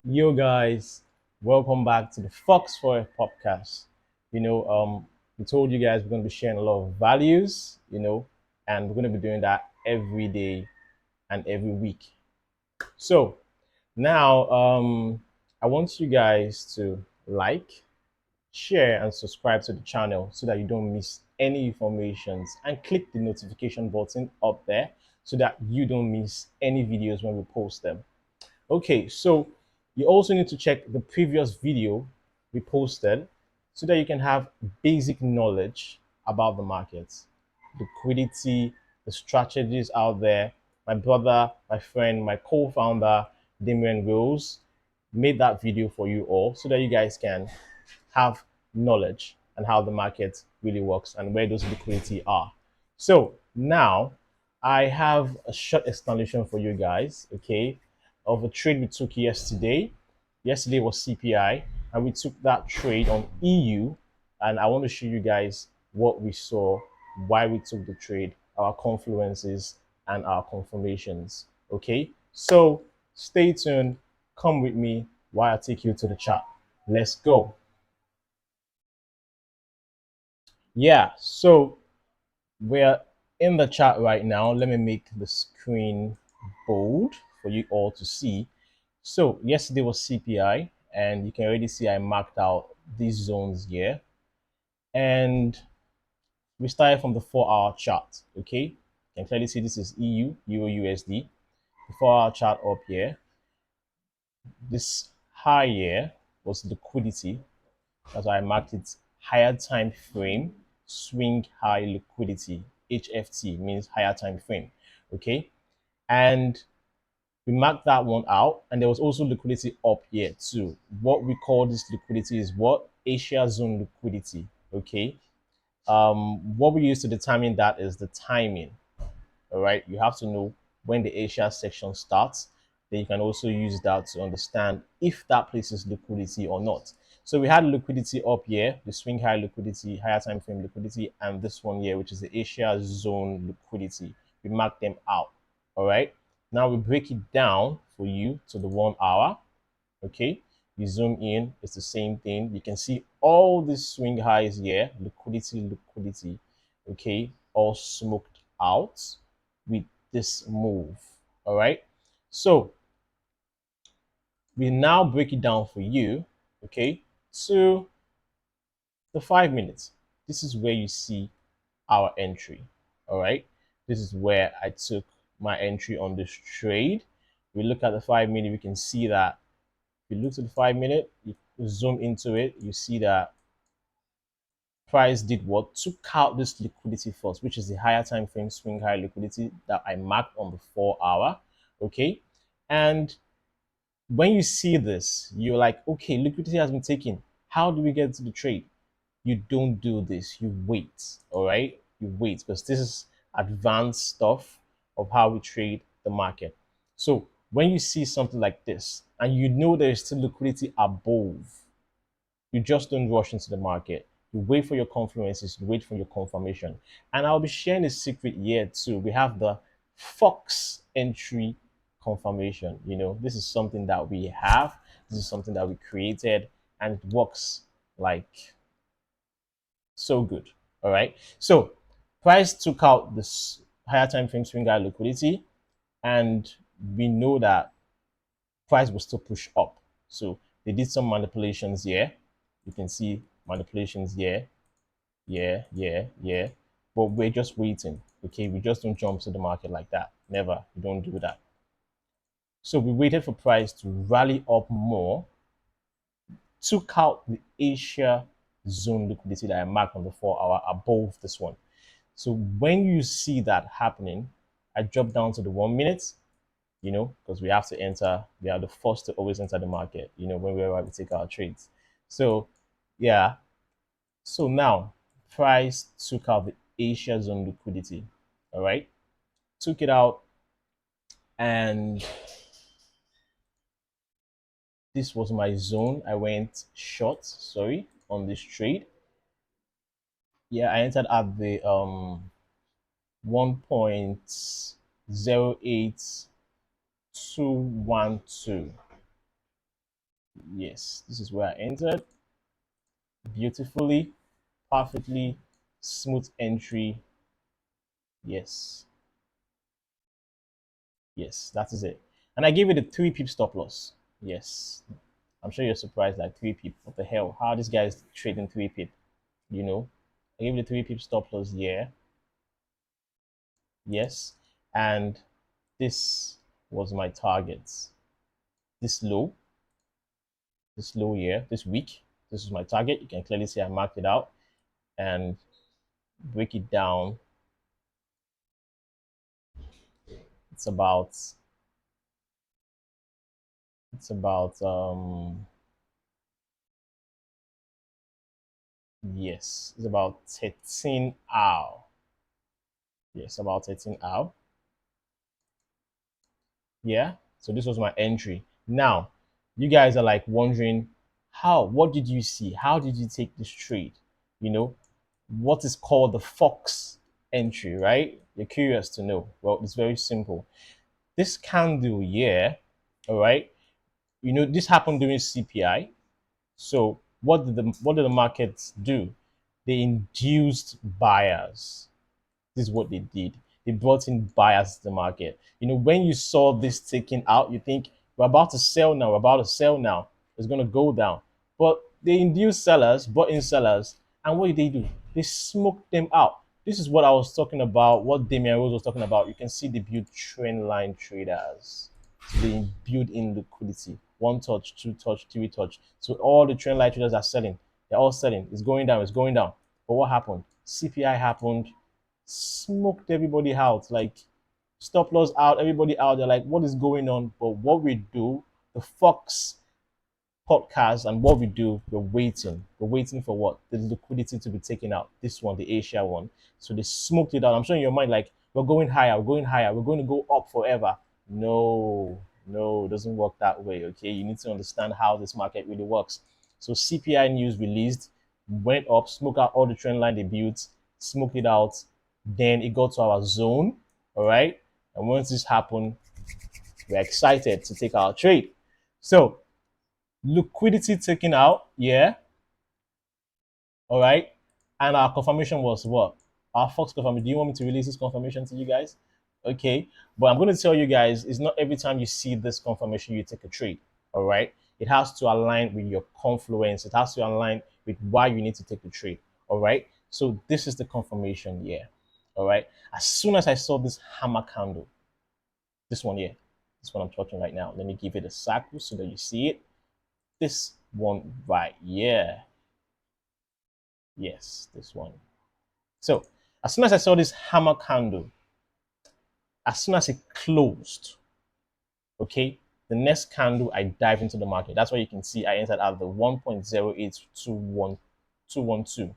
Yo guys, welcome back to the Fox for a podcast. We told you guys we're going to be sharing a lot of values, and we're going to be doing that every day and every week. So now, I want you guys to like, share, and subscribe to the channel so that you don't miss any informations, and click the notification button up there so that you don't miss any videos when we post them. Okay, so you also need to check the previous video we posted so that you can have basic knowledge about the markets, liquidity, the strategies out there. My brother, my friend, my co-founder, Damian Wills, made that video for you all so that you guys can have knowledge and how the market really works and where those liquidity are. So now I have a short explanation for you guys, okay, of a trade we took yesterday. Yesterday was CPI, and we took that trade on EU, and I want to show you guys what we saw, why we took the trade, our confluences, and our confirmations. Okay, so stay tuned, come with me while I take you to the chart. Let's go. Yeah, so we're in the chat right now. Let me make the screen bold for you all to see. So yesterday was CPI, and you can already see I marked out these zones here. And we started from the 4-hour chart, okay? You can clearly see this is EU, Euro USD. The 4-hour chart up here. This high here was liquidity. That's why I marked it higher time frame swing high liquidity. HFT means higher time frame. Okay. And we marked that one out. And there was also liquidity up here too. What we call this liquidity is what? Asia zone liquidity. Okay. What we use to determine that is the timing. All right. You have to know when the Asia section starts. Then you can also use that to understand if that place is liquidity or not. So we had liquidity up here, the swing high liquidity, higher time frame liquidity, and this one here, which is the Asia zone liquidity. We mark them out. All right. Now we break it down for you to the 1 hour. Okay. You zoom in, it's the same thing. You can see all these swing highs here, liquidity, liquidity. Okay, all smoked out with this move. All right. So we now break it down for you, okay, to the 5 minutes. This is where you see our entry. All right. This is where I took my entry on this trade. We look at the 5 minute, we can see that if you look at the 5 minute, you zoom into it, you see that price did what? Took out this liquidity first, which is the higher time frame swing high liquidity that I marked on the 4 hour. Okay. And when you see this, you're like, okay, liquidity has been taken. How do we get to the trade? You don't do this. You wait. All right. You wait because this is advanced stuff of how we trade the market. So when you see something like this and you know there is still liquidity above, you just don't rush into the market. You wait for your confluences, you wait for your confirmation. And I'll be sharing a secret here too. We have the Fox entry confirmation. This is something that we have, this is something that we created, and it works like so good. All right. So price took out this higher time frame swing high liquidity, and we know that price will still push up. So they did some manipulations here. You can see manipulations here, yeah, yeah, yeah. But we're just waiting. Okay, we just don't jump to the market like that. Never. We don't do that. So we waited for price to rally up more, took out the Asia zone liquidity that I marked on the 4 hour above this one. So when you see that happening, I drop down to the 1 minute, because we have to enter, we are the first to always enter the market, whenever we take our trades. So, yeah. So now, price took out the Asia zone liquidity. All right. Took it out, and this was my zone. I went short, sorry, on this trade. Yeah, I entered at the 1.08 212. Yes, this is where I entered beautifully, perfectly smooth entry. Yes, yes, that is it. And I gave it a 3 pip stop loss. Yes, I'm sure you're surprised, like 3 pip. What the hell? How are these guys trading 3 pip? You know, I gave it a 3 pip stop loss. Yeah, yes, and this was my target. This low, this low here, this week. This is my target. You can clearly see I marked it out and break it down. It's about it's about yes, it's about 13 hour. Yes, about 13 hour. Yeah. So this was my entry. Now, you guys are like wondering how, what did you see? How did you take this trade? You know, what is called the Fox entry, right? You're curious to know. Well, it's very simple. This candle here, all right, this happened during CPI. So what did the markets do? They induced buyers. This is what they did. They brought in buyers to the market. When you saw this taken out, you think we're about to sell now, we're about to sell now. It's gonna go down. But they induced sellers, brought in sellers, and what did they do? They smoked them out. This is what I was talking about, what Damian Rose was talking about. You can see they build trend line traders. They build in liquidity. One touch, two touch, three touch. So all the trend line traders are selling. They're all selling. It's going down, it's going down. But what happened? CPI happened, smoked everybody out, like stop loss out, everybody out. They're like, what is going on? But what we do, the Fox podcast, and what we do, we're waiting. We're waiting for what? The liquidity to be taken out. This one, the Asia one. So they smoked it out. I'm sure in your mind, like, we're going higher, we're going higher, we're going to go up forever. No, no, it doesn't work that way. Okay. You need to understand how this market really works. So CPI news released, went up, smoked out all the trend line they built, smoked it out. Then it got to our zone. All right. And once this happened, we're excited to take our trade. So liquidity taken out, yeah, all right. And our confirmation was what? Our Fox confirmation. Do you want me to release this confirmation to you guys? Okay, but I'm going to tell you guys, it's not every time you see this confirmation you take a trade. All right, it has to align with your confluence. It has to align with why you need to take the trade. All right, so this is the confirmation, yeah. All right, as soon as I saw this hammer candle, this one here, this one I'm touching right now. Let me give it a circle so that you see it. This one right here. Yes, this one. So as soon as I saw this hammer candle, as soon as it closed, okay, the next candle I dive into the market. That's why you can see I entered at the 1.0821212,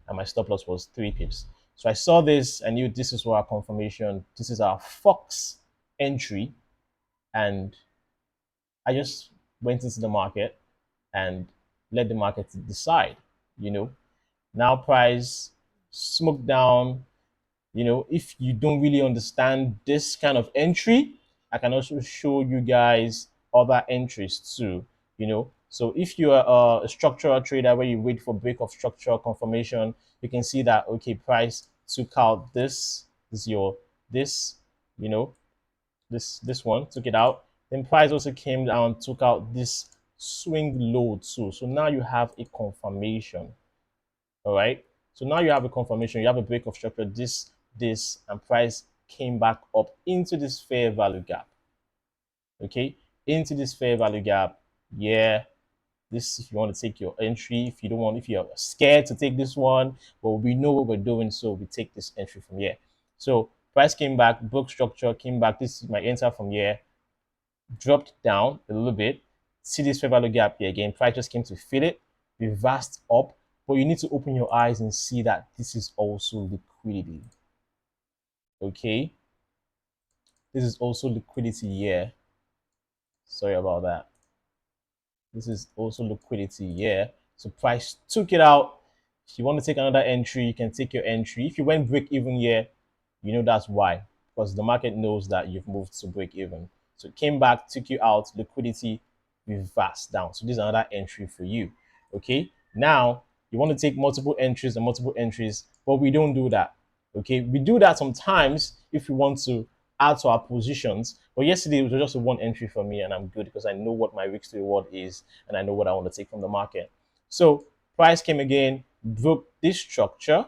and my stop loss was 3 pips. So I saw this, I knew this is our confirmation. This is our Fox entry, and I just went into the market and let the market decide. You know, now price smoked down. If you don't really understand this kind of entry, I can also show you guys other entries too. So if you are a structural trader where you wait for break of structural confirmation, you can see that okay, price took out this is your this, you know, this one took it out. Then price also came down, took out this swing low too. So now you have a confirmation. All right. So now you have a confirmation. You have a break of structure. This, and price came back up into this fair value gap. Okay, into this fair value gap. Yeah. This, if you want to take your entry, if you don't want, if you're scared to take this one, but we know what we're doing, so we take this entry from here. So price came back, broke structure, came back. This is my enter from here, dropped down a little bit. See this fair value gap here again. Price just came to fill it, reversed up. But you need to open your eyes and see that this is also liquidity. Okay. This is also liquidity here. Sorry about that. This is also liquidity here. So price took it out. If you want to take another entry, you can take your entry. If you went break even here, that's why. Because the market knows that you've moved to break even. So it came back, took you out, liquidity reversed down. So this is another entry for you. Okay. Now you want to take multiple entries and multiple entries, but we don't do that. Okay. We do that sometimes if we want to add to our positions. But yesterday it was just a one entry for me, and I'm good because I know what my risk to reward is and I know what I want to take from the market. So price came again, broke this structure.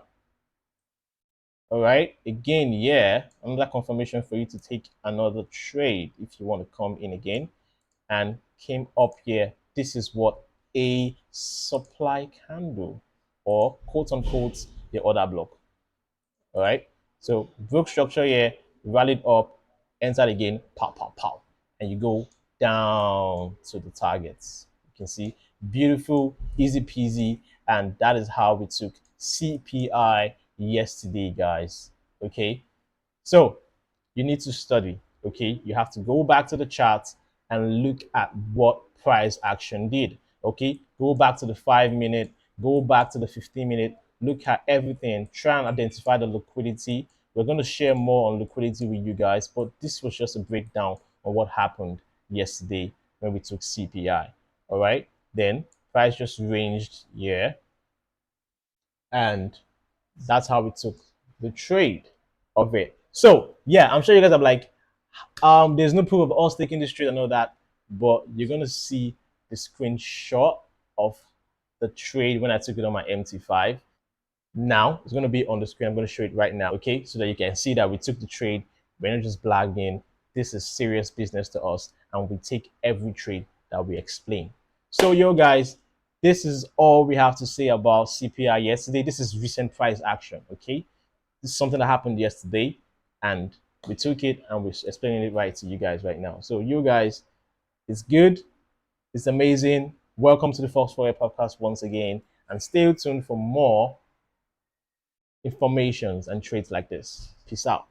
All right. Again, yeah, another confirmation for you to take another trade if you want to come in again, and came up here. This is what a supply candle, or quote unquote the order block. All right. So broke structure here, rallied up, entered again, pow, pow, pow. And you go down to the targets. You can see beautiful, easy peasy. And that is how we took CPI yesterday, guys. Okay. So you need to study. Okay, you have to go back to the charts and look at what price action did. Okay, go back to the 5 minute, go back to the 15 minute, look at everything, try and identify the liquidity. We're going to share more on liquidity with you guys, but this was just a breakdown on what happened yesterday when we took CPI. All right, then price just ranged here, and that's how we took the trade of it. So yeah, I'm sure you guys are like, there's no proof of us taking this trade and all that, but you're gonna see the screenshot of the trade when I took it on my MT5. Now it's gonna be on the screen. I'm gonna show it right now, okay, so that you can see that we took the trade. We're not just blagging. This is serious business to us, and we take every trade that we explain. So yo guys, this is all we have to say about CPI yesterday. This is recent price action, okay? This is something that happened yesterday, and we took it and we're explaining it right to you guys right now. So you guys, it's good, it's amazing. Welcome to the Fox Foyer podcast once again, and stay tuned for more informations and trades like this. Peace out.